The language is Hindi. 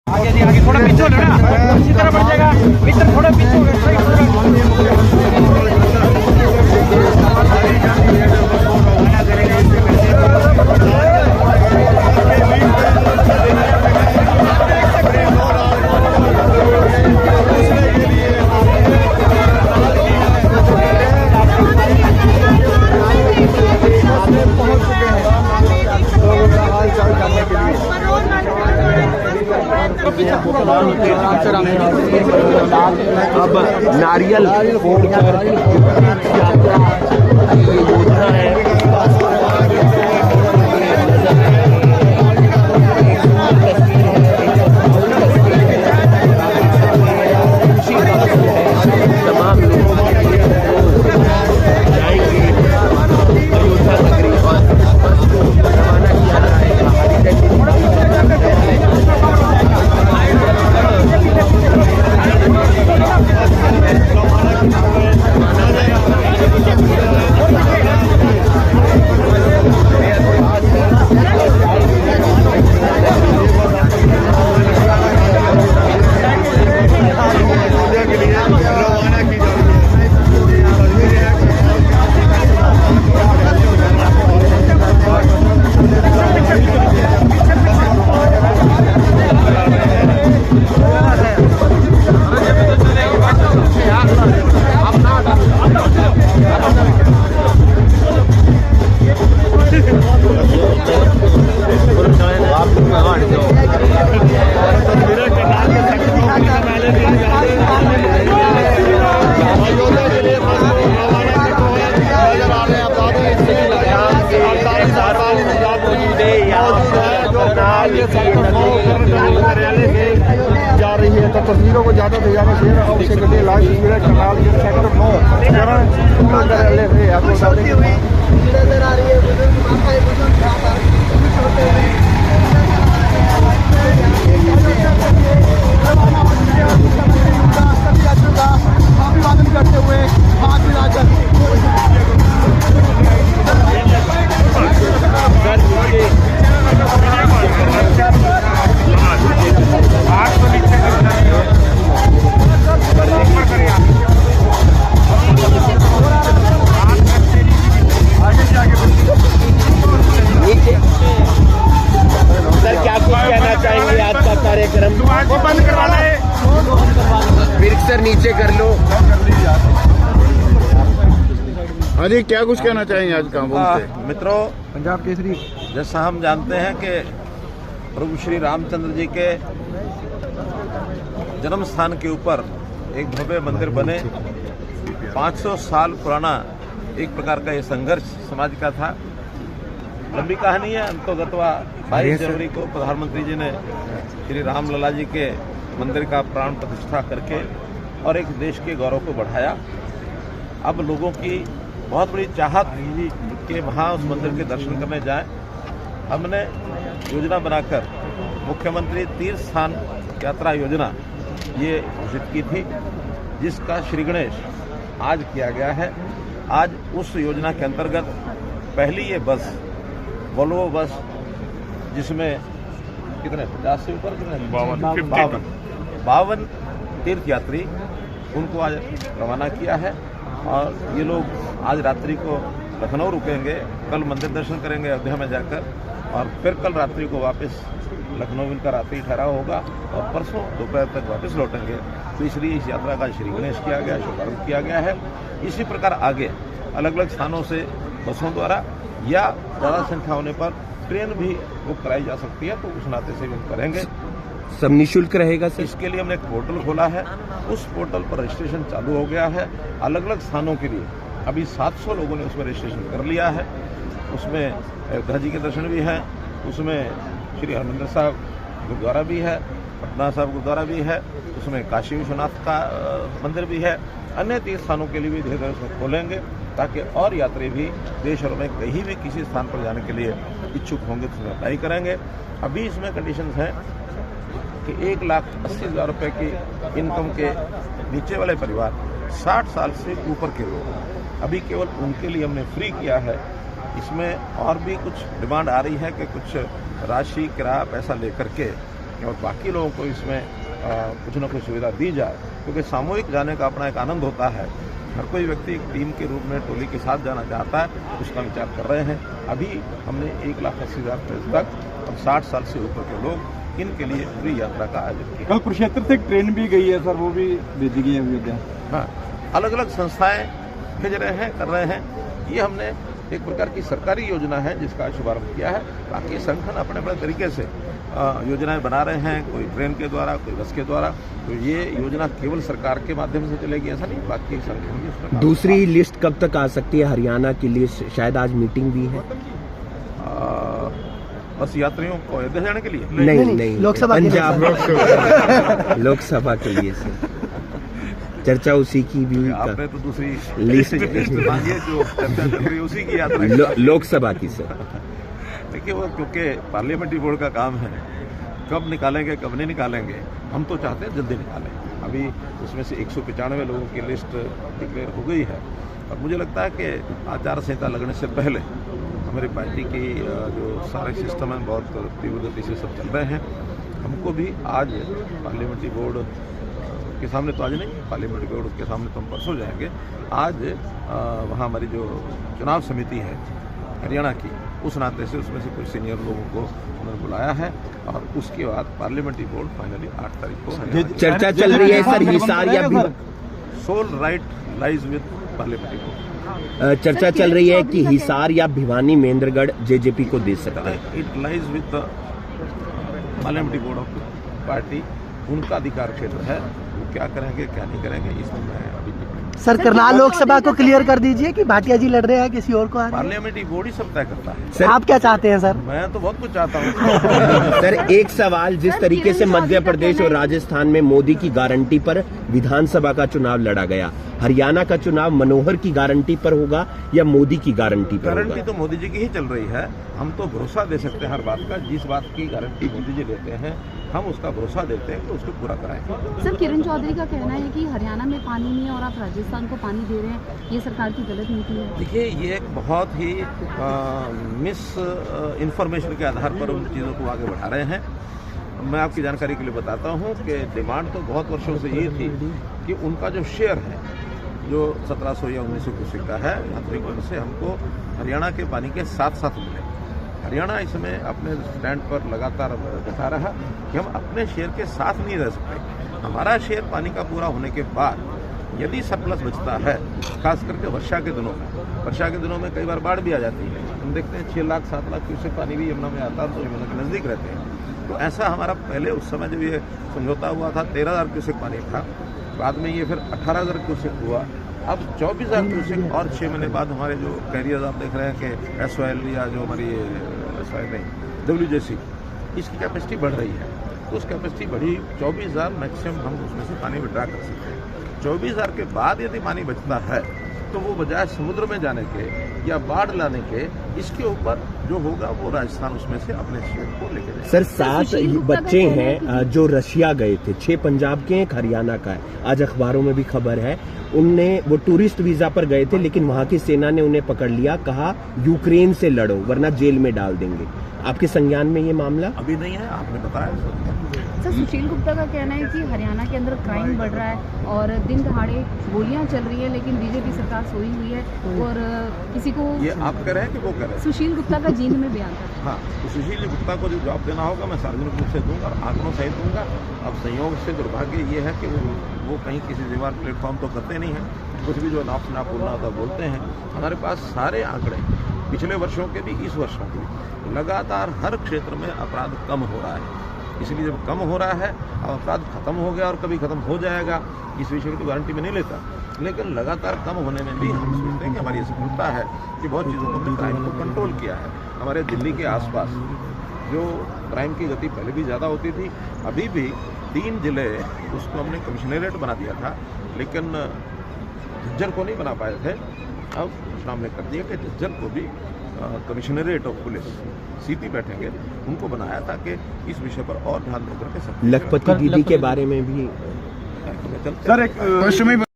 आगे जी आगे थोड़ा पीछे हो ना, इसी तरह बढ़ जाएगा मित्र, थोड़ा पीछे हो अब नारियल फोड़ कर यात्रा ये योजना है। तमाम लोग जाएंगे अयोध्या नगरी और बस को रवाना किया जाएगा। जा रही है तो तस्वीरों को ज्यादा से ज्यादा शेयर और उसे गड्ढे लाइव तस्वीरें करनाल के सेक्टर 9 कार्यालय से आपको नजर आ रही है। अभिवादन करते हुए हाथ मिलाकर सर क्या कुछ कहना चाहेंगे आज का कार्यक्रम को बंद करवाना है। मिक्सर नीचे कर लो। हाँ जी, क्या कुछ कहना चाहेंगे आज का मित्रों? पंजाब केसरी, जैसा हम जानते हैं कि प्रभु श्री रामचंद्र जी के जन्म स्थान के ऊपर एक भव्य मंदिर बने। 500 साल पुराना एक प्रकार का ये संघर्ष समाज का था। लंबी कहानी है। अंतोगतवा 22 जनवरी को प्रधानमंत्री जी ने श्री रामलला जी के मंदिर का प्राण प्रतिष्ठा करके और एक देश के गौरव को बढ़ाया। अब लोगों की बहुत बड़ी चाहत कि वहाँ उस मंदिर के दर्शन करने जाएं। हमने योजना बनाकर मुख्यमंत्री तीर्थ स्थान यात्रा योजना ये घोषित की थी, जिसका श्री गणेश आज किया गया है। आज उस योजना के अंतर्गत पहली ये बस वोल्वो बस, जिसमें कितने 50 से ऊपर कितने 52 तीर्थ यात्री, उनको आज रवाना किया है। और ये लोग आज रात्रि को लखनऊ रुकेंगे, कल मंदिर दर्शन करेंगे अयोध्या में जाकर, और फिर कल रात्रि को वापस लखनऊ इनका रात्रि ठहराव होगा और परसों दोपहर तक वापस लौटेंगे। तो इसलिए इस यात्रा का श्री गणेश किया गया, शुभारंभ किया गया है। इसी प्रकार आगे अलग अलग स्थानों से बसों द्वारा या ज़्यादा संख्या होने पर ट्रेन भी बुक कराई जा सकती है, तो उस नाते से भी हम करेंगे। सब निःशुल्क रहेगा सर? इसके लिए हमने एक पोर्टल खोला है। उस पोर्टल पर रजिस्ट्रेशन चालू हो गया है। अलग अलग स्थानों के लिए अभी 700 लोगों ने उसमें रजिस्ट्रेशन कर लिया है। उसमें अयोध्या जी के दर्शन भी हैं, उसमें श्री हरमंदिर साहब गुरुद्वारा भी है, पटना साहब गुरुद्वारा भी है, उसमें काशी विश्वनाथ का मंदिर भी है। अन्य तीर्थ स्थानों के लिए भी धीरे धीरे उसमें खोलेंगे, ताकि और यात्री भी देश और में कहीं भी किसी स्थान पर जाने के लिए इच्छुक होंगे तो उसमें अप्लाई करेंगे। अभी इसमें कंडीशंस हैं कि 1,80,000 रुपये की इनकम के नीचे वाले परिवार, 60 साल से ऊपर के लोग, अभी केवल उनके लिए हमने फ्री किया है। इसमें और भी कुछ डिमांड आ रही है कि कुछ राशि किराया पैसा लेकर के और बाकी लोगों को इसमें कुछ न कुछ सुविधा दी जाए, क्योंकि सामूहिक जाने का अपना एक आनंद होता है। हर कोई व्यक्ति एक टीम के रूप में टोली के साथ जाना चाहता है, उसका विचार कर रहे हैं। अभी हमने 1,80,000 तक और 60 साल से ऊपर के लोग इनके लिए पूरी यात्रा का आयोजन किया। कल कुरुक्षेत्र से एक ट्रेन भी गई है सर, वो भी भेजी गई है अयोध्या। हाँ, अलग अलग संस्थाएं भेज रहे हैं, कर रहे हैं। ये हमने एक प्रकार की सरकारी योजना है जिसका शुभारंभ किया है। बाकी संगठन अपने अपने तरीके से योजनाएं बना रहे हैं, कोई ट्रेन के द्वारा, कोई बस के द्वारा। तो ये योजना केवल सरकार के माध्यम से चलेगी ऐसा नहीं, बाकी संगठन भी उसमें। दूसरी लिस्ट कब तक आ सकती है? हरियाणा की लिस्ट, शायद आज मीटिंग भी है। बस यात्रियों को अयोध्या जाने के लिए नहीं, लोकसभा पंजाब लोकसभा के लिए सर चर्चा उसी की भी। आपने तो दूसरी लिस्ट मांगी जो चर्चा चल रही है उसी की यात्रा लोकसभा की सर। देखिए, वो क्योंकि पार्लियामेंट्री बोर्ड का काम है, कब निकालेंगे कब नहीं निकालेंगे, हम तो चाहते हैं जल्दी निकालें। अभी उसमें से 195 लोगों की लिस्ट डिक्लेयर हो गई है और मुझे लगता है कि आचार संहिता लगने से पहले हमारी पार्टी की जो सारे सिस्टम है बहुत तीव्र गति से सब चल रहे हैं। हमको भी आज पार्लियामेंट्री बोर्ड के सामने, तो आज नहीं, पार्लियामेंट्री बोर्ड के सामने तो हम परसों जाएंगे। आज वहाँ हमारी जो चुनाव समिति है हरियाणा की, उस नाते से उसमें से कुछ सीनियर लोगों को उन्होंने बुलाया है और उसके बाद पार्लियामेंट्री बोर्ड फाइनली 8 तारीख को चर्चा चल रही है सर हिसार या sole right lies with parliamentary board. चर्चा चल रही है कि हिसार या भिवानी महेंद्रगढ़ जेजेपी को दे सकता है। It lies with the parliamentary board of party, उनका अधिकार क्षेत्र है। वो क्या करेंगे क्या नहीं करेंगे इसमें मैं अभी सर करनाल लोकसभा को क्लियर कर दीजिए कि भाटिया जी लड़ रहे हैं, किसी और को आ रहे हैं। पार्लियामेंट्री बोर्ड ही सब तय करता है। सर, आप क्या चाहते हैं सर? मैं तो बहुत कुछ चाहता हूँ। सर एक सवाल, जिस तरीके से मध्य प्रदेश और राजस्थान में मोदी की गारंटी पर विधानसभा का चुनाव लड़ा गया, हरियाणा का चुनाव मनोहर की गारंटी पर होगा या मोदी की गारंटी पर होगा? गारंटी तो मोदी जी की ही चल रही है। हम तो भरोसा दे सकते हैं हर बात का। जिस बात की गारंटी मोदी जी देते हैं हम उसका भरोसा देते हैं कि उसको पूरा कराएंगे। सर किरण चौधरी का कहना है कि हरियाणा में पानी नहीं है और आप राजस्थान को पानी दे रहे हैं, ये सरकार की गलत नीति है। देखिए, ये एक बहुत ही मिस इन्फॉर्मेशन के आधार पर उन चीज़ों को आगे बढ़ा रहे हैं। मैं आपकी जानकारी के लिए बताता हूँ कि डिमांड तो बहुत वर्षों से ये थी कि उनका जो शेयर है, जो 1700 या 1900 क्यूसेक का है, यात्रियों से हमको हरियाणा के पानी के साथ साथ मिले। हरियाणा इसमें अपने स्टैंड पर लगातार बता रहा कि हम अपने शेयर के साथ नहीं रह सकते। हमारा शेयर पानी का पूरा होने के बाद यदि सरप्लस बचता है, खास करके वर्षा के दिनों में कई बार बाढ़ भी आ जाती है। हम देखते हैं 6 लाख 7 लाख क्यूसेक पानी भी यमुना में आता है, तो यमुना के नज़दीक रहते हैं। तो ऐसा हमारा पहले उस समय जब ये समझौता हुआ था 13,000 क्यूसेक पानी था, बाद में ये फिर 18,000 क्यूसेक हुआ, अब 24,000 क्यूसेक और 6 महीने बाद हमारे जो कैरियर्स आप देख रहे हैं कि SOL या जो हमारी WJC, इसकी कैपेसिटी बढ़ रही है। तो उस कैपेसिटी बढ़ी 24,000 मैक्सिमम हम उसमें से पानी विड्रा कर सकते हैं। 24,000 के बाद यदि पानी बचता है तो वो बजाय समुद्र में जाने के या बाढ़ लाने के, इसके ऊपर जो होगा वो राजस्थान उसमें से अपने शेयर को लेके जाएगा। सर 7 बच्चे हैं जो रशिया गए थे, 6 पंजाब के, एक हरियाणा का है। आज अखबारों में भी खबर है, वो टूरिस्ट वीजा पर गए थे लेकिन वहां की सेना ने उन्हें पकड़ लिया, कहा यूक्रेन से लड़ो वरना जेल में डाल देंगे। आपके संज्ञान में ये मामला? अभी नहीं है, आपने बताया। सर सुशील गुप्ता का कहना है कि हरियाणा के अंदर क्राइम बढ़ रहा है और दिन दहाड़े गोलियां चल रही है, लेकिन बीजेपी सरकार सोई हुई है और किसी को। ये आप कह रहे हैं कि वो कह रहे हैं? सुशील गुप्ता का जींद में बयान था। हाँ, तो सुशील गुप्ता को जो जवाब देना होगा मैं सार्वजनिक रूप से दूंगा और आंकड़ों सहित दूंगा। अब संयोग से दुर्भाग्य ये है कि वो कहीं किसी दीवार प्लेटफॉर्म तो करते नहीं हैं, कुछ भी जो नाप बोलना होता बोलते हैं। हमारे पास सारे आंकड़े पिछले वर्षों के भी, इस वर्षों के भी, लगातार हर क्षेत्र में अपराध कम हो रहा है। इसलिए जब कम हो रहा है, अब अपराध खत्म हो गया और कभी खत्म हो जाएगा, इस विषय की तो गारंटी में नहीं लेता, लेकिन लगातार कम होने में भी हम सोचते हैं कि हमारी सफलता है कि बहुत चीज़ों को हमने क्राइम को कंट्रोल किया है। हमारे दिल्ली के आसपास जो क्राइम की गति पहले भी ज़्यादा होती थी, अभी भी 3 जिले उसको हमने कमिश्नरेट बना दिया था, लेकिन झज्जर को नहीं बना पाए थे। अब घोषणा हमने कर दिया कि झज्जर को भी कमिश्नरेट ऑफ पुलिस CP बैठेंगे, उनको बनाया ताकि इस विषय पर और ध्यान देकर के सब। लखपति दीदी के बारे में भी सर एक